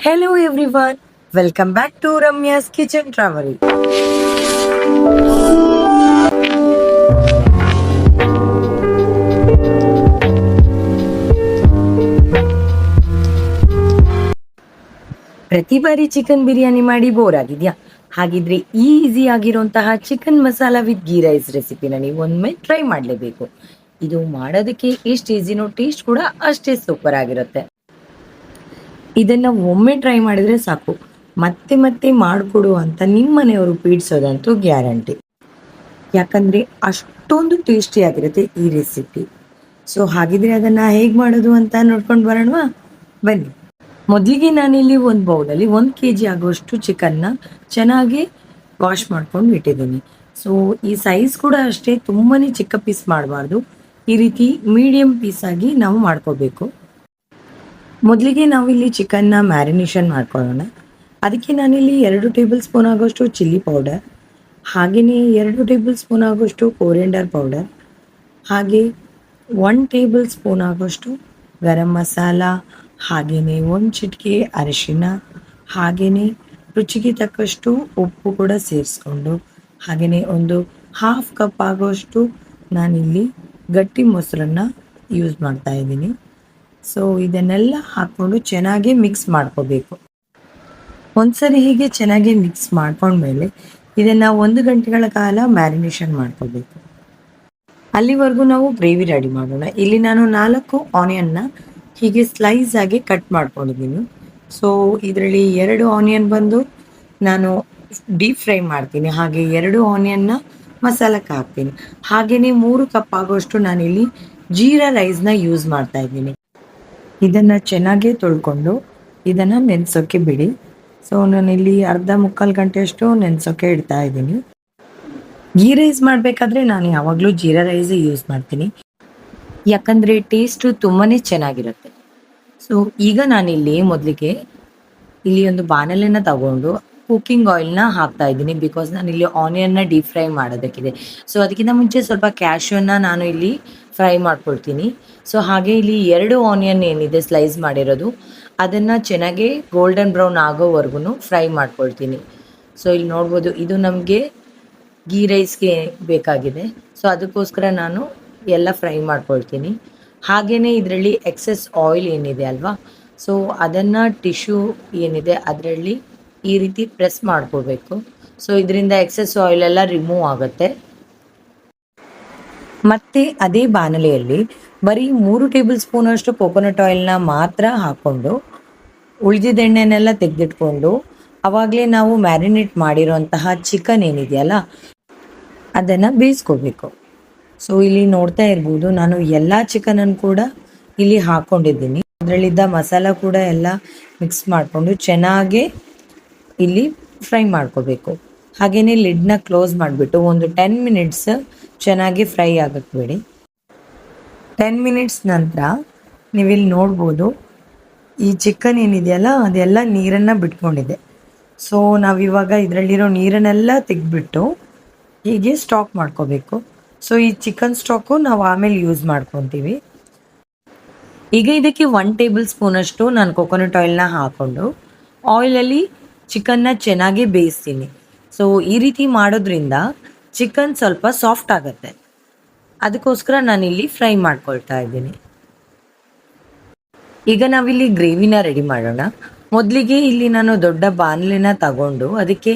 Hello everyone, welcome back to Ramya's Kitchen Travel. ಪ್ರತಿ ಬಾರಿ chicken biryani ಮಾಡಿ ಬೋರ್ ಆಗಿದ್ಯಾ? ಹಾಗಿದ್ರೆ ಈಸಿ ಆಗಿರುವಂತಹ chicken masala with ghee rice ರೆಸಿಪಿನ ನೀವು ಒಮ್ಮೆ ಟ್ರೈ ಮಾಡಲೇಬೇಕು. ಇದು ಮಾಡೋದಕ್ಕೆ ಎಷ್ಟು ಈಸಿನೋ ಟೇಸ್ಟ್ ಕೂಡ ಅಷ್ಟೇ ಸೂಪರ್ ಆಗಿರುತ್ತೆ. ಇದನ್ನ ಒಮ್ಮೆ ಟ್ರೈ ಮಾಡಿದ್ರೆ ಸಾಕು, ಮತ್ತೆ ಮತ್ತೆ ಮಾಡಿಕೊಡು ಅಂತ ನಿಮ್ಮ ಮನೆಯವರು ಪೀಡಿಸೋದಂತೂ ಗ್ಯಾರಂಟಿ. ಯಾಕಂದ್ರೆ ಅಷ್ಟೊಂದು ಟೇಸ್ಟಿ ಆಗಿರುತ್ತೆ ಈ ರೆಸಿಪಿ. ಸೊ ಹಾಗಿದ್ರೆ ಅದನ್ನ ಹೇಗೆ ಮಾಡೋದು ಅಂತ ನೋಡ್ಕೊಂಡು ಬರೋಣವಾ? ಬನ್ನಿ. ಮೊದಲಿಗೆ ನಾನಿಲ್ಲಿ ಒಂದು ಬೌಲಲ್ಲಿ 1 kg ಆಗುವಷ್ಟು ಚಿಕನ್ನ ಚೆನ್ನಾಗಿ ವಾಶ್ ಮಾಡ್ಕೊಂಡು ಇಟ್ಟಿದ್ದೀನಿ. ಸೊ ಈ ಸೈಜ್ ಕೂಡ ಅಷ್ಟೇ, ತುಂಬಾನೇ ಚಿಕ್ಕ ಪೀಸ್ ಮಾಡಬಾರ್ದು. ಈ ರೀತಿ ಮೀಡಿಯಂ ಪೀಸ್ ಆಗಿ ನಾವು ಮಾಡ್ಕೋಬೇಕು. ಮೊದಲಿಗೆ ನಾವಿಲ್ಲಿ ಚಿಕನ್ನ ಮ್ಯಾರಿನೇಷನ್ ಮಾಡ್ಕೊಳ್ಳೋಣ. ಅದಕ್ಕೆ ನಾನಿಲ್ಲಿ 2 ಟೇಬಲ್ ಸ್ಪೂನ್ ಆಗೋಷ್ಟು ಚಿಲ್ಲಿ ಪೌಡರ್, ಹಾಗೆಯೇ 2 ಟೇಬಲ್ ಸ್ಪೂನ್ ಆಗೋಷ್ಟು ಕೊರಿಯಂಡರ್ ಪೌಡರ್, ಹಾಗೆ 1 ಟೇಬಲ್ ಸ್ಪೂನ್ ಆಗೋಷ್ಟು ಗರಂ ಮಸಾಲ, ಹಾಗೆಯೇ 1 ಚಿಟಿಕೆ ಅರಿಶಿನ, ಹಾಗೆಯೇ ರುಚಿಗೆ ತಕ್ಕಷ್ಟು ಉಪ್ಪು ಕೂಡ ಸೇರಿಸ್ಕೊಂಡು, ಹಾಗೆಯೇ ಒಂದು 1/2 ಕಪ್ ಆಗೋಷ್ಟು ನಾನಿಲ್ಲಿ ಗಟ್ಟಿ ಮೊಸರನ್ನ ಯೂಸ್ ಮಾಡ್ತಾ ಇದ್ದೀನಿ. ಸೊ ಇದನ್ನೆಲ್ಲ ಹಾಕ್ಕೊಂಡು ಚೆನ್ನಾಗಿ ಮಿಕ್ಸ್ ಮಾಡ್ಕೋಬೇಕು. ಒಂದ್ಸರಿ ಹೀಗೆ ಚೆನ್ನಾಗಿ ಮಿಕ್ಸ್ ಮಾಡ್ಕೊಂಡ್ಮೇಲೆ ಇದನ್ನು 1 ಗಂಟೆಗಳ ಕಾಲ ಮ್ಯಾರಿನೇಷನ್ ಮಾಡ್ಕೋಬೇಕು. ಅಲ್ಲಿವರೆಗೂ ನಾವು ಗ್ರೇವಿ ರೆಡಿ ಮಾಡೋಣ. ಇಲ್ಲಿ ನಾನು 4 ಆನಿಯನ್ನ ಹೀಗೆ ಸ್ಲೈಸ್ ಆಗಿ ಕಟ್ ಮಾಡ್ಕೊಂಡಿದ್ದೀನಿ. ಸೊ ಇದರಲ್ಲಿ 2 ಆನಿಯನ್ ಬಂದು ನಾನು ಡೀಪ್ ಫ್ರೈ ಮಾಡ್ತೀನಿ, ಹಾಗೆ 2 ಆನಿಯನ್ನ ಮಸಾಲಕ್ಕೆ ಹಾಕ್ತೀನಿ. ಹಾಗೆಯೇ 3 ಕಪ್ ಆಗೋಷ್ಟು ನಾನಿಲ್ಲಿ ಜೀರಾ ರೈಸ್ನ ಯೂಸ್ ಮಾಡ್ತಾ ಇದ್ದೀನಿ. ಇದನ್ನು ಚೆನ್ನಾಗಿ ತೊಳ್ಕೊಂಡು ಇದನ್ನು ನೆನೆಸೋಕ್ಕೆ ಬಿಡಿ. ಸೊ ನಾನಿಲ್ಲಿ ಮುಕ್ಕಾಲು ಗಂಟೆಯಷ್ಟು ನೆನೆಸೋಕ್ಕೆ ಇಡ್ತಾ ಇದ್ದೀನಿ. ಗೀ ರೈಸ್ ಮಾಡಬೇಕಾದ್ರೆ ನಾನು ಯಾವಾಗಲೂ ಜೀರಾ ರೈಸೇ ಯೂಸ್ ಮಾಡ್ತೀನಿ, ಯಾಕಂದರೆ ಟೇಸ್ಟು ತುಂಬಾ ಚೆನ್ನಾಗಿರುತ್ತೆ. ಸೊ ಈಗ ನಾನಿಲ್ಲಿ ಮೊದಲಿಗೆ ಒಂದು ಬಾಣಲೆನ ತಗೊಂಡು ಕುಕ್ಕಿಂಗ್ ಆಯಿಲ್ನ ಹಾಕ್ತಾ ಇದ್ದೀನಿ. ಬಿಕಾಸ್ ನಾನಿಲ್ಲಿ ಆನಿಯನ್ನ ಡೀಪ್ ಫ್ರೈ ಮಾಡೋದಕ್ಕಿದೆ. ಸೊ ಅದಕ್ಕಿಂತ ಮುಂಚೆ ಸ್ವಲ್ಪ ಕ್ಯಾಶ್ಯೂನ ನಾನು ಇಲ್ಲಿ ಫ್ರೈ ಮಾಡ್ಕೊಳ್ತೀನಿ. ಸೊ ಹಾಗೆ ಇಲ್ಲಿ 2 ಆನಿಯನ್ ಏನಿದೆ ಸ್ಲೈಸ್ ಮಾಡಿರೋದು, ಅದನ್ನು ಚೆನ್ನಾಗಿ ಗೋಲ್ಡನ್ ಬ್ರೌನ್ ಆಗೋವರೆಗೂ ಫ್ರೈ ಮಾಡ್ಕೊಳ್ತೀನಿ. ಸೊ ಇಲ್ಲಿ ನೋಡ್ಬೋದು, ಇದು ನಮಗೆ ಗೀ ರೈಸ್ಗೆ ಬೇಕಾಗಿದೆ. ಸೊ ಅದಕ್ಕೋಸ್ಕರ ನಾನು ಎಲ್ಲ ಫ್ರೈ ಮಾಡ್ಕೊಳ್ತೀನಿ. ಹಾಗೆಯೇ ಇದರಲ್ಲಿ ಎಕ್ಸೆಸ್ ಆಯಿಲ್ ಏನಿದೆ ಅಲ್ವಾ, ಸೊ ಅದನ್ನು ಟಿಶ್ಯೂ ಏನಿದೆ ಅದರಲ್ಲಿ ಈ ರೀತಿ ಪ್ರೆಸ್ ಮಾಡ್ಕೋಬೇಕು. ಸೊ ಇದರಿಂದ ಎಕ್ಸೆಸ್ ಆಯಿಲ್ ಎಲ್ಲ ರಿಮೂವ್ ಆಗುತ್ತೆ. ಮತ್ತೆ ಅದೇ ಬಾಣಲೆಯಲ್ಲಿ ಬರೀ 3 ಟೇಬಲ್ ಸ್ಪೂನ್ ಅಷ್ಟು ಕೋಕೋನಟ್ ಆಯಿಲ್ನ ಮಾತ್ರ ಹಾಕ್ಕೊಂಡು ಉಳಿದಿದ್ದ ಎಣ್ಣೆನೆಲ್ಲ ತೆಗೆದಿಟ್ಕೊಂಡು ಆವಾಗಲೇ ನಾವು ಮ್ಯಾರಿನೇಟ್ ಮಾಡಿರೋಂತಹ ಚಿಕನ್ ಏನಿದೆಯಲ್ಲ ಅದನ್ನು ಬೇಯಿಸ್ಕೋಬೇಕು. ಸೊ ಇಲ್ಲಿ ನೋಡ್ತಾ ಇರ್ಬೋದು, ನಾನು ಎಲ್ಲ ಚಿಕನನ್ನು ಕೂಡ ಇಲ್ಲಿ ಹಾಕ್ಕೊಂಡಿದ್ದೀನಿ. ಅದರಲ್ಲಿದ್ದ ಮಸಾಲ ಕೂಡ ಎಲ್ಲ ಮಿಕ್ಸ್ ಮಾಡಿಕೊಂಡು ಚೆನ್ನಾಗಿ ಇಲ್ಲಿ ಫ್ರೈ ಮಾಡ್ಕೋಬೇಕು. ಹಾಗೆಯೇ ಲಿಡ್ನ ಕ್ಲೋಸ್ ಮಾಡಿಬಿಟ್ಟು ಒಂದು 10 ಮಿನಿಟ್ಸ್ ಚೆನ್ನಾಗಿ ಫ್ರೈ ಆಗಕ್ಕೆ ಬಿಡಿ. 10 ಮಿನಿಟ್ಸ್ ನಂತರ ನೀವಿಲ್ಲಿ ನೋಡ್ಬೋದು, ಈ ಚಿಕನ್ ಏನಿದೆಯಲ್ಲ ಅದೆಲ್ಲ ನೀರನ್ನು ಬಿಟ್ಕೊಂಡಿದೆ. ಸೊ ನಾವಿವಾಗ ಇದರಲ್ಲಿರೋ ನೀರನ್ನೆಲ್ಲ ತೆಗೆದ್ಬಿಟ್ಟು ಹೀಗೆ ಸ್ಟಾಕ್ ಮಾಡ್ಕೋಬೇಕು. ಸೊ ಈ ಚಿಕನ್ ಸ್ಟಾಕು ನಾವು ಆಮೇಲೆ ಯೂಸ್ ಮಾಡ್ಕೊತೀವಿ. ಈಗ ಇದಕ್ಕೆ 1 ಟೇಬಲ್ ಸ್ಪೂನ್ ಅಷ್ಟು ನಾನು ಕೋಕೋನಟ್ ಆಯಿಲ್ನ ಹಾಕ್ಕೊಂಡು ಆಯಿಲಲ್ಲಿ ಚಿಕನ್ನ ಚೆನ್ನಾಗಿ ಬೇಯಿಸ್ತೀನಿ. ಸೊ ಈ ರೀತಿ ಮಾಡೋದ್ರಿಂದ ಚಿಕನ್ ಸ್ವಲ್ಪ ಸಾಫ್ಟ್ ಆಗುತ್ತೆ. ಅದಕ್ಕೋಸ್ಕರ ನಾನಿಲ್ಲಿ ಫ್ರೈ ಮಾಡ್ಕೊಳ್ತಾ ಇದ್ದೀನಿ. ಈಗ ನಾವಿಲ್ಲಿ ಗ್ರೇವಿನ ರೆಡಿ ಮಾಡೋಣ. ಮೊದಲಿಗೆ ಇಲ್ಲಿ ನಾನು ದೊಡ್ಡ ಬಾಣಲೆನ ತಗೊಂಡು ಅದಕ್ಕೆ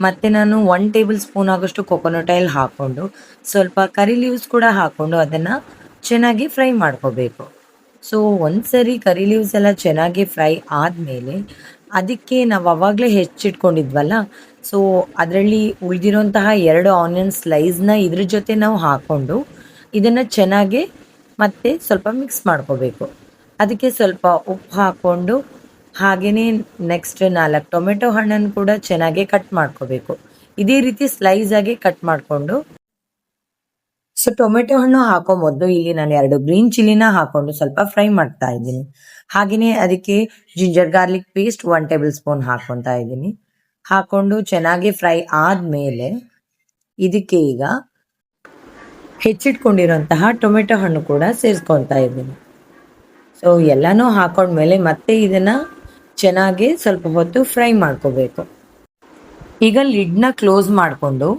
ಮತ್ತೆ ನಾನು 1 ಟೇಬಲ್ ಸ್ಪೂನ್ ಆಗೋಷ್ಟು ಕೋಕೋನಟ್ ಆಯಿಲ್ ಹಾಕ್ಕೊಂಡು ಸ್ವಲ್ಪ ಕರಿ ಲೀವ್ಸ್ ಕೂಡ ಹಾಕ್ಕೊಂಡು ಅದನ್ನು ಚೆನ್ನಾಗಿ ಫ್ರೈ ಮಾಡ್ಕೋಬೇಕು. ಸೊ ಒಂದ್ಸರಿ ಕರಿ ಲೀವ್ಸ್ ಎಲ್ಲ ಚೆನ್ನಾಗಿ ಫ್ರೈ ಆದಮೇಲೆ ಅದಕ್ಕೆ ನಾವು ಆವಾಗಲೇ ಹೆಚ್ಚಿಟ್ಕೊಂಡಿದ್ವಲ್ಲ, ಸೊ ಅದರಲ್ಲಿ ಉಳಿದಿರೋಂತಹ 2 ಆನಿಯನ್ ಸ್ಲೈಸ್ನ ಇದ್ರ ಜೊತೆ ನಾವು ಹಾಕ್ಕೊಂಡು ಇದನ್ನು ಚೆನ್ನಾಗಿ ಮತ್ತೆ ಸ್ವಲ್ಪ ಮಿಕ್ಸ್ ಮಾಡ್ಕೋಬೇಕು. ಅದಕ್ಕೆ ಸ್ವಲ್ಪ ಉಪ್ಪು ಹಾಕ್ಕೊಂಡು ಹಾಗೆಯೇ ನೆಕ್ಸ್ಟ್ 4 ಟೊಮೆಟೊ ಹಣ್ಣನ್ನು ಕೂಡ ಚೆನ್ನಾಗಿ ಕಟ್ ಮಾಡ್ಕೋಬೇಕು. ಇದೇ ರೀತಿ ಸ್ಲೈಸ್ ಆಗಿ ಕಟ್ ಮಾಡಿಕೊಂಡು, ಸೊ ಟೊಮೆಟೊ ಹಣ್ಣು ಹಾಕೋ ಮೊದಲು ಇಲ್ಲಿ ನಾನು 2 ಗ್ರೀನ್ ಚಿಲ್ಲಿನ ಹಾಕೊಂಡು ಸ್ವಲ್ಪ ಫ್ರೈ ಮಾಡ್ತಾ ಇದ್ದೀನಿ. ಹಾಗೆಯೇ ಅದಕ್ಕೆ ginger garlic paste 1 tablespoon ಹಾಕೊತಾ ಇದ್ದೀನಿ. ಹಾಕೊಂಡು ಚೆನ್ನಾಗಿ ಫ್ರೈ ಆದಮೇಲೆ ಇದಕ್ಕೆ ಈಗ ಹೆಚ್ಚಿಟ್ಕೊಂಡಿರೋಂತಹ ಟೊಮೆಟೊ ಹಣ್ಣು ಕೂಡ ಸೇರಿಸ್ಕೊತಾ ಇದ್ದೀನಿ. ಸೊ ಎಲ್ಲನೂ ಹಾಕೊಂಡ್ಮೇಲೆ ಮತ್ತೆ ಇದನ್ನು ಚೆನ್ನಾಗಿ ಸ್ವಲ್ಪ ಹೊತ್ತು ಫ್ರೈ ಮಾಡ್ಕೋಬೇಕು. ಈಗ ಲಿಡ್ನ ಕ್ಲೋಸ್ ಮಾಡಿಕೊಂಡು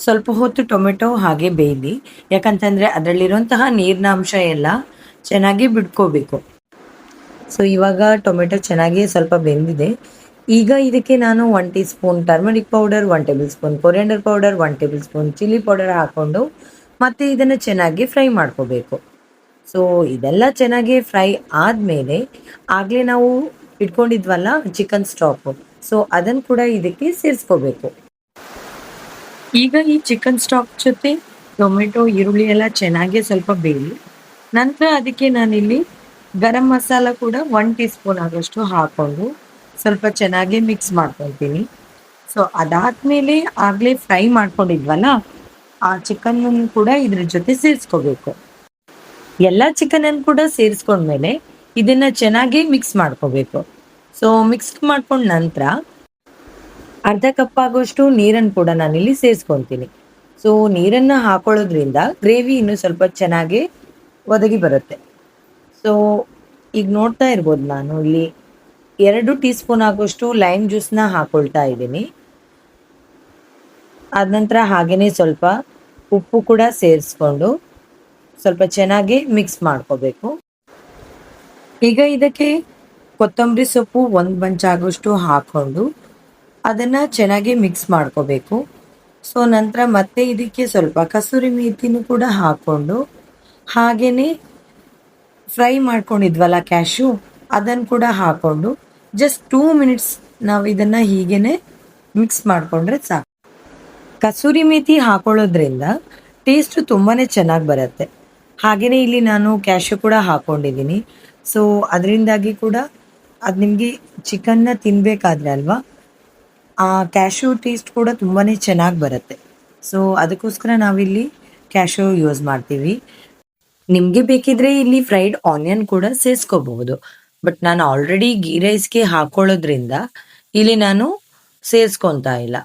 ಸ್ವಲ್ಪ ಹೊತ್ತು ಟೊಮೆಟೊ ಹಾಗೆ ಬೇಯಲಿ, ಯಾಕಂತಂದರೆ ಅದರಲ್ಲಿರುವಂತಹ ನೀರಿನ ಅಂಶ ಎಲ್ಲ ಚೆನ್ನಾಗಿ ಬಿಡ್ಕೋಬೇಕು. ಸೊ ಇವಾಗ ಟೊಮೆಟೊ ಚೆನ್ನಾಗಿ ಸ್ವಲ್ಪ ಬೆಂದಿದೆ. ಈಗ ಇದಕ್ಕೆ ನಾನು 1 tea spoon turmeric powder, 1 table spoon coriander powder, 1 table spoon chilli powder ಹಾಕ್ಕೊಂಡು ಮತ್ತೆ ಇದನ್ನು ಚೆನ್ನಾಗಿ ಫ್ರೈ ಮಾಡ್ಕೋಬೇಕು. ಸೊ ಇದೆಲ್ಲ ಚೆನ್ನಾಗಿ ಫ್ರೈ ಆದಮೇಲೆ ಆಗಲೇ ನಾವು ಇಟ್ಕೊಂಡಿದ್ವಲ್ಲ ಚಿಕನ್ ಸ್ಟಾಕು, ಸೊ ಅದನ್ನು ಕೂಡ ಇದಕ್ಕೆ ಸೇರಿಸ್ಕೋಬೇಕು. ಈಗ ಈ ಚಿಕನ್ ಸ್ಟಾಕ್ ಜೊತೆ ಟೊಮೆಟೊ, ಈರುಳ್ಳಿ ಎಲ್ಲ ಚೆನ್ನಾಗಿ ಸ್ವಲ್ಪ ಬೇಯಲಿ. ನಂತರ ಅದಕ್ಕೆ ನಾನಿಲ್ಲಿ ಗರಂ ಮಸಾಲ ಕೂಡ 1 ಟೀ ಸ್ಪೂನ್ ಆಗೋಷ್ಟು ಹಾಕ್ಕೊಂಡು ಸ್ವಲ್ಪ ಚೆನ್ನಾಗಿ ಮಿಕ್ಸ್ ಮಾಡ್ಕೊತೀನಿ. ಸೊ ಅದಾದಮೇಲೆ ಆಗಲೇ ಫ್ರೈ ಮಾಡ್ಕೊಂಡಿದ್ವಲ್ಲ ಆ ಚಿಕನ್ನನ್ನು ಕೂಡ ಇದ್ರ ಜೊತೆ ಸೇರಿಸ್ಕೋಬೇಕು. ಎಲ್ಲ ಚಿಕನನ್ನು ಕೂಡ ಸೇರಿಸ್ಕೊಂಡ್ಮೇಲೆ ಇದನ್ನು ಚೆನ್ನಾಗಿ ಮಿಕ್ಸ್ ಮಾಡ್ಕೋಬೇಕು. ಸೊ ಮಿಕ್ಸ್ ಮಾಡ್ಕೊಂಡ ನಂತರ ಅರ್ಧ ಕಪ್ ಆಗೋಷ್ಟು ನೀರನ್ನು ಕೂಡ ನಾನಿಲ್ಲಿ ಸೇರಿಸ್ಕೊತೀನಿ. ಸೊ ನೀರನ್ನು ಹಾಕೊಳ್ಳೋದ್ರಿಂದ ಗ್ರೇವಿ ಇನ್ನೂ ಸ್ವಲ್ಪ ಚೆನ್ನಾಗಿ ಒದಗಿ ಬರುತ್ತೆ. ಸೊ ಈಗ ನೋಡ್ತಾ ಇರ್ಬೋದು, ನಾನು ಇಲ್ಲಿ 2 ಟೀ ಸ್ಪೂನ್ ಆಗೋಷ್ಟು ಲೈಮ್ ಜ್ಯೂಸನ್ನ ಹಾಕೊಳ್ತಾ ಇದ್ದೀನಿ. ಆದ ನಂತರ ಹಾಗೆಯೇ ಸ್ವಲ್ಪ ಉಪ್ಪು ಕೂಡ ಸೇರಿಸ್ಕೊಂಡು ಸ್ವಲ್ಪ ಚೆನ್ನಾಗಿ ಮಿಕ್ಸ್ ಮಾಡ್ಕೋಬೇಕು. ಈಗ ಇದಕ್ಕೆ ಕೊತ್ತಂಬರಿ ಸೊಪ್ಪು 1 ಬಂಚ್ ಆಗೋಷ್ಟು ಹಾಕ್ಕೊಂಡು ಅದನ್ನು ಚೆನ್ನಾಗಿ ಮಿಕ್ಸ್ ಮಾಡ್ಕೋಬೇಕು. ಸೊ ನಂತರ ಮತ್ತೆ ಇದಕ್ಕೆ ಸ್ವಲ್ಪ ಕಸೂರಿ ಮೇಥಿನೂ ಕೂಡ ಹಾಕ್ಕೊಂಡು ಹಾಗೆಯೇ ಫ್ರೈ ಮಾಡ್ಕೊಂಡಿದ್ವಲ್ಲ ಕ್ಯಾಶು, ಅದನ್ನು ಕೂಡ ಹಾಕ್ಕೊಂಡು ಜಸ್ಟ್ 2 ಮಿನಿಟ್ಸ್ ನಾವು ಇದನ್ನು ಹೀಗೇ ಮಿಕ್ಸ್ ಮಾಡಿಕೊಂಡ್ರೆ ಸಾಕು. ಕಸೂರಿ ಮೇಥಿ ಹಾಕೊಳ್ಳೋದ್ರಿಂದ ಟೇಸ್ಟ್ ತುಂಬಾ ಚೆನ್ನಾಗಿ ಬರುತ್ತೆ. ಹಾಗೆಯೇ ಇಲ್ಲಿ ನಾನು ಕ್ಯಾಶು ಕೂಡ ಹಾಕ್ಕೊಂಡಿದ್ದೀನಿ. ಸೊ ಅದರಿಂದಾಗಿ ಕೂಡ ಅದು ನಿಮಗೆ ಚಿಕನ್ನ ತಿನ್ನಬೇಕಾದ್ರೆ ಅಲ್ವಾ, ಆ ಕ್ಯಾಶು ಟೇಸ್ಟ್ ಕೂಡ ತುಂಬಾ ಚೆನ್ನಾಗಿ ಬರುತ್ತೆ. ಸೊ ಅದಕ್ಕೋಸ್ಕರ ನಾವಿಲ್ಲಿ ಕ್ಯಾಶು ಯೂಸ್ ಮಾಡ್ತೀವಿ. ನಿಮಗೆ ಬೇಕಿದ್ರೆ ಇಲ್ಲಿ ಫ್ರೈಡ್ ಆನಿಯನ್ ಕೂಡ ಸೇರಿಸ್ಕೋಬಹುದು, ಬಟ್ ನಾನು ಆಲ್ರೆಡಿ ಗೀ ರೈಸ್ಗೆ ಹಾಕೊಳ್ಳೋದ್ರಿಂದ ಇಲ್ಲಿ ನಾನು ಸೇರಿಸ್ಕೊತಾ ಇಲ್ಲ.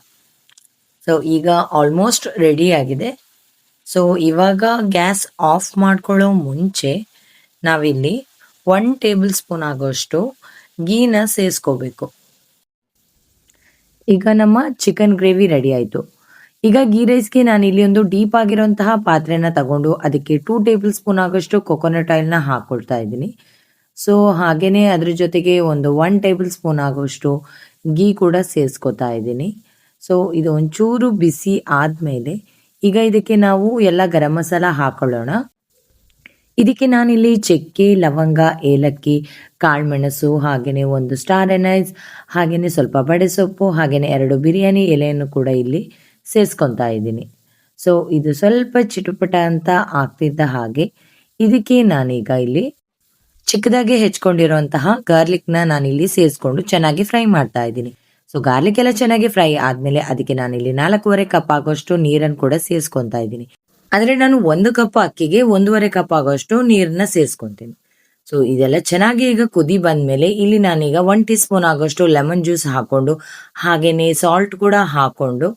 ಸೊ ಈಗ ಆಲ್ಮೋಸ್ಟ್ ರೆಡಿ ಆಗಿದೆ. ಸೊ ಇವಾಗ ಗ್ಯಾಸ್ ಆಫ್ ಮಾಡ್ಕೊಳ್ಳೋ ಮುಂಚೆ ನಾವಿಲ್ಲಿ 1 ಟೇಬಲ್ ಸ್ಪೂನ್ ಆಗೋಷ್ಟು ಗೀನ ಸೇರಿಸ್ಕೋಬೇಕು. ಈಗ ನಮ್ಮ ಚಿಕನ್ ಗ್ರೇವಿ ರೆಡಿ ಆಯಿತು. ಈಗ ಗೀ ರೈಸ್ಗೆ ನಾನಿಲ್ಲಿ ಒಂದು ಡೀಪ್ ಆಗಿರೋಂತಹ ಪಾತ್ರೆನ ತಗೊಂಡು ಅದಕ್ಕೆ 2 ಟೇಬಲ್ ಸ್ಪೂನ್ ಆಗೋಷ್ಟು ಕೊಕೊನಟ್ ಆಯಿಲ್ನ ಹಾಕ್ಕೊಳ್ತಾ ಇದ್ದೀನಿ. ಸೊ ಹಾಗೆಯೇ ಅದ್ರ ಜೊತೆಗೆ ಒಂದು 1 ಟೇಬಲ್ ಸ್ಪೂನ್ ಆಗೋಷ್ಟು ಗೀ ಕೂಡ ಸೇರಿಸ್ಕೊತಾ ಇದ್ದೀನಿ. ಸೊ ಇದು ಒಂಚೂರು ಬಿಸಿ ಆದಮೇಲೆ ಈಗ ಇದಕ್ಕೆ ನಾವು ಎಲ್ಲ ಗರಂ ಮಸಾಲ ಹಾಕೊಳ್ಳೋಣ. ಇದಕ್ಕೆ ನಾನಿಲ್ಲಿ ಚಕ್ಕೆ, ಲವಂಗ, ಏಲಕ್ಕಿ, ಕಾಳುಮೆಣಸು, ಹಾಗೆಯೇ 1 ಸ್ಟಾರ್ ಎನೈಸ್, ಹಾಗೆಯೇ ಸ್ವಲ್ಪ ಬಡೆಸೊಪ್ಪು, ಹಾಗೆಯೇ 2 ಬಿರಿಯಾನಿ ಎಲೆಯನ್ನು ಕೂಡ ಇಲ್ಲಿ ಸೇರಿಸ್ಕೊತಾ ಇದ್ದೀನಿ. ಸೊ ಇದು ಸ್ವಲ್ಪ ಚಿಟುಪಟ ಅಂತ ಆಗ್ತಿದ್ದ ಹಾಗೆ ಇದಕ್ಕೆ ನಾನೀಗ ಇಲ್ಲಿ ಚಿಕ್ಕದಾಗಿ ಹೆಚ್ಕೊಂಡಿರುವಂತಹ ಗಾರ್ಲಿಕ್ನ ನಾನಿಲ್ಲಿ ಸೇರಿಸ್ಕೊಂಡು ಚೆನ್ನಾಗಿ ಫ್ರೈ ಮಾಡ್ತಾ ಇದ್ದೀನಿ. ಸೊ ಗಾರ್ಲಿಕ್ ಎಲ್ಲ ಚೆನ್ನಾಗಿ ಫ್ರೈ ಆದಮೇಲೆ ಅದಕ್ಕೆ ನಾನಿಲ್ಲಿ 4.5 ಕಪ್ ಆಗೋಷ್ಟು ನೀರನ್ನು ಕೂಡ ಸೇರಿಸ್ಕೊತಾ ಇದ್ದೀನಿ. ಅಂದರೆ ನಾನು 1 ಕಪ್ ಅಕ್ಕಿಗೆ 1.5 ಕಪ್ ಆಗೋಷ್ಟು ನೀರನ್ನ ಸೇರಿಸ್ಕೊತೀನಿ. ಸೊ ಇದೆಲ್ಲ ಚೆನ್ನಾಗಿ ಈಗ ಕುದಿ ಬಂದಮೇಲೆ ಇಲ್ಲಿ ನಾನೀಗ 1 ಟೀ ಸ್ಪೂನ್ ಆಗೋಷ್ಟು ಲೆಮನ್ ಜ್ಯೂಸ್ ಹಾಕ್ಕೊಂಡು ಹಾಗೆಯೇ ಸಾಲ್ಟ್ ಕೂಡ ಹಾಕ್ಕೊಂಡು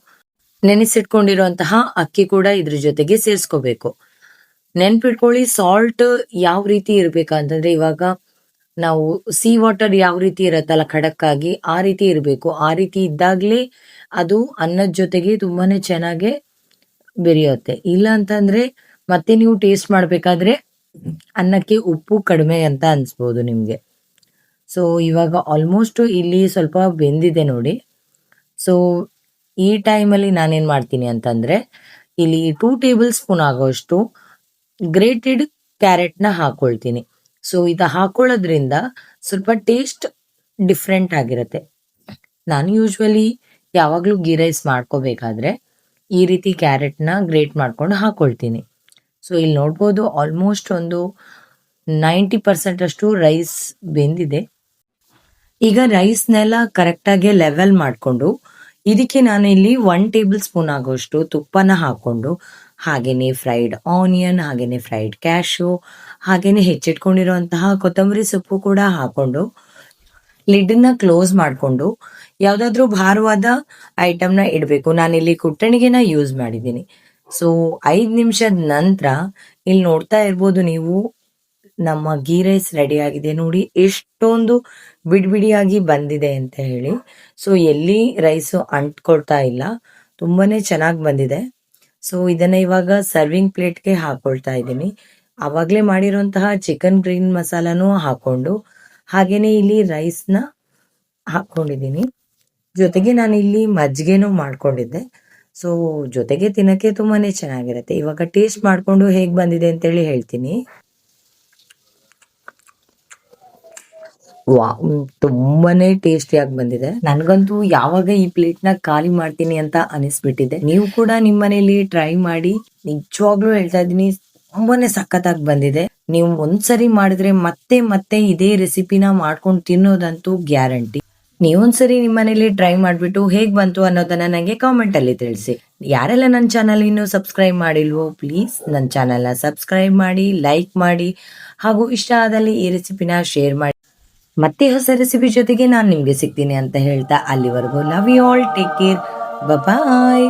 ನೆನೆಸಿಟ್ಕೊಂಡಿರುವಂತಹ ಅಕ್ಕಿ ಕೂಡ ಇದ್ರ ಜೊತೆಗೆ ಸೇರಿಸ್ಕೋಬೇಕು. ನೆನ್ಪಿಟ್ಕೊಳ್ಳಿ, ಸಾಲ್ಟ್ ಯಾವ ರೀತಿ ಇರಬೇಕಂತಂದ್ರೆ, ಇವಾಗ ನಾವು ಸೀ ವಾಟರ್ ಯಾವ ರೀತಿ ಇರತ್ತಲ್ಲ ಖಡಕ್ಕಾಗಿ, ಆ ರೀತಿ ಇರಬೇಕು. ಆ ರೀತಿ ಇದ್ದಾಗಲೇ ಅದು ಅನ್ನದ ಜೊತೆಗೆ ತುಂಬಾನೇ ಚೆನ್ನಾಗಿ ಬೆರೆಯುತ್ತೆ. ಇಲ್ಲ ಅಂತಂದ್ರೆ ಮತ್ತೆ ನೀವು ಟೇಸ್ಟ್ ಮಾಡಬೇಕಾದ್ರೆ ಅನ್ನಕ್ಕೆ ಉಪ್ಪು ಕಡಿಮೆ ಅಂತ ಅನ್ಸ್ಬೋದು ನಿಮಗೆ. ಸೊ ಇವಾಗ ಆಲ್ಮೋಸ್ಟ್ ಇಲ್ಲಿ ಸ್ವಲ್ಪ ಬೆಂದಿದೆ ನೋಡಿ. ಸೊ ಈ ಟೈಮಲ್ಲಿ ನಾನೇನು ಮಾಡ್ತೀನಿ ಅಂತಂದರೆ ಇಲ್ಲಿ 2 ಟೇಬಲ್ ಸ್ಪೂನ್ ಆಗೋಷ್ಟು ಗ್ರೇಟೆಡ್ ಕ್ಯಾರೆಟ್ನ ಹಾಕ್ಕೊಳ್ತೀನಿ. ಸೊ ಇದು ಹಾಕೊಳ್ಳೋದ್ರಿಂದ ಸ್ವಲ್ಪ ಟೇಸ್ಟ್ ಡಿಫ್ರೆಂಟ್ ಆಗಿರುತ್ತೆ. ನಾನು ಯೂಶ್ವಲಿ ಯಾವಾಗಲೂ ಗೀ ರೈಸ್ ಮಾಡ್ಕೋಬೇಕಾದ್ರೆ ಈ ರೀತಿ ಕ್ಯಾರೆಟ್ನ ಗ್ರೇಟ್ ಮಾಡ್ಕೊಂಡು ಹಾಕ್ಕೊಳ್ತೀನಿ. ಸೊ ಇಲ್ಲಿ ನೋಡ್ಬೋದು ಆಲ್ಮೋಸ್ಟ್ ಒಂದು 90% ಅಷ್ಟು ರೈಸ್ ಬೆಂದಿದೆ. ಈಗ ರೈಸ್ನೆಲ್ಲ ಕರೆಕ್ಟಾಗಿ ಲೆವೆಲ್ ಮಾಡಿಕೊಂಡು ಇದಕ್ಕೆ ನಾನು ಇಲ್ಲಿ 1 ಟೇಬಲ್ ಸ್ಪೂನ್ ಆಗೋಷ್ಟು ತುಪ್ಪನ ಹಾಕ್ಕೊಂಡು ಹಾಗೆಯೇ ಫ್ರೈಡ್ ಆನಿಯನ್, ಹಾಗೆಯೇ ಫ್ರೈಡ್ ಕ್ಯಾಶು, ಹಾಗೆಯೇ ಹೆಚ್ಚಿಟ್ಕೊಂಡಿರುವಂತಹ ಕೊತ್ತಂಬರಿ ಸೊಪ್ಪು ಕೂಡ ಹಾಕ್ಕೊಂಡು ಲಿಡ್ನ ಕ್ಲೋಸ್ ಮಾಡಿಕೊಂಡು ಯಾವುದಾದ್ರೂ ಭಾರವಾದ ಐಟಮ್ನ ಇಡಬೇಕು. ನಾನಿಲ್ಲಿ ಕುಟ್ಟಣಿಗೆನ ಯೂಸ್ ಮಾಡಿದ್ದೀನಿ. ಸೊ 5 ನಿಮಿಷದ ನಂತರ ಇಲ್ಲಿ ನೋಡ್ತಾ ಇರ್ಬೋದು ನೀವು, ನಮ್ಮ ಗೀ ರೈಸ್ ರೆಡಿ ಆಗಿದೆ ನೋಡಿ. ಎಷ್ಟೊಂದು ಬಿಡಿಯಾಗಿ ಬಂದಿದೆ ಅಂತ ಹೇಳಿ. ಸೊ ಎಲ್ಲಿ ರೈಸು ಅಂಟ್ಕೊಳ್ತಾ ಇಲ್ಲ, ತುಂಬಾನೇ ಚೆನ್ನಾಗಿ ಬಂದಿದೆ. ಸೊ ಇದನ್ನ ಇವಾಗ ಸರ್ವಿಂಗ್ ಪ್ಲೇಟ್ಗೆ ಹಾಕೊಳ್ತಾ ಇದ್ದೀನಿ. ಆವಾಗಲೇ ಮಾಡಿರುವಂತಹ ಚಿಕನ್ ಗ್ರೀನ್ ಮಸಾಲಾನೂ ಹಾಕೊಂಡು, ಹಾಗೇನೆ ಇಲ್ಲಿ ರೈಸ್ನ ಹಾಕೊಂಡಿದ್ದೀನಿ. ಜೊತೆಗೆ ನಾನು ಇಲ್ಲಿ ಮಜ್ಜಿಗೆನೂ ಮಾಡ್ಕೊಂಡಿದ್ದೆ. ಸೊ ಜೊತೆಗೆ ತಿನ್ನಕ್ಕೆ ತುಂಬಾನೇ ಚೆನ್ನಾಗಿರುತ್ತೆ. ಇವಾಗ ಟೇಸ್ಟ್ ಮಾಡ್ಕೊಂಡು ಹೇಗ್ ಬಂದಿದೆ ಅಂತೇಳಿ ಹೇಳ್ತೀನಿ. ತುಂಬಾನೇ ಟೇಸ್ಟಿಯಾಗಿ ಬಂದಿದೆ. ನನ್ಗಂತೂ ಯಾವಾಗ ಈ ಪ್ಲೇಟ್ ನ ಖಾಲಿ ಮಾಡ್ತೀನಿ ಅಂತ ಅನಿಸ್ಬಿಟ್ಟಿದೆ. ನೀವು ಕೂಡ ನಿಮ್ಮ ಮನೇಲಿ ಟ್ರೈ ಮಾಡಿ. ನಿಜವಾಗ್ಲೂ ಹೇಳ್ತಾ ಇದೀನಿ, ತುಂಬಾನೇ ಸಖತ್ತಾಗಿ ಬಂದಿದೆ. ನೀವು ಒಂದ್ಸರಿ ಮಾಡಿದ್ರೆ ಮತ್ತೆ ಮತ್ತೆ ಇದೇ ರೆಸಿಪಿನ ಮಾಡ್ಕೊಂಡು ತಿನ್ನೋದಂತೂ ಗ್ಯಾರಂಟಿ. ನೀವೊಂದ್ಸರಿ ನಿಮ್ಮ ಮನೇಲಿ ಟ್ರೈ ಮಾಡ್ಬಿಟ್ಟು ಹೇಗ್ ಬಂತು ಅನ್ನೋದನ್ನ ನಂಗೆ ಕಾಮೆಂಟ್ ಅಲ್ಲಿ ತಿಳಿಸಿ. ಯಾರೆಲ್ಲ ನನ್ನ ಚಾನಲ್ ಇನ್ನು ಸಬ್ಸ್ಕ್ರೈಬ್ ಮಾಡಿಲ್ವೋ ಪ್ಲೀಸ್ ನನ್ನ ಚಾನಲ್ ನ ಸಬ್ಸ್ಕ್ರೈಬ್ ಮಾಡಿ, ಲೈಕ್ ಮಾಡಿ, ಹಾಗೂ ಇಷ್ಟ ಆದಲ್ಲಿ ಈ ರೆಸಿಪಿನ ಶೇರ್ ಮಾಡಿ. ಮತ್ತೆ ಹೊಸ ರೆಸಿಪಿ ಜೊತೆಗೆ ನಾನು ನಿಮ್ಗೆ ಸಿಗ್ತೀನಿ ಅಂತ ಹೇಳ್ತಾ, ಅಲ್ಲಿವರೆಗೂ love you all, take care, bye.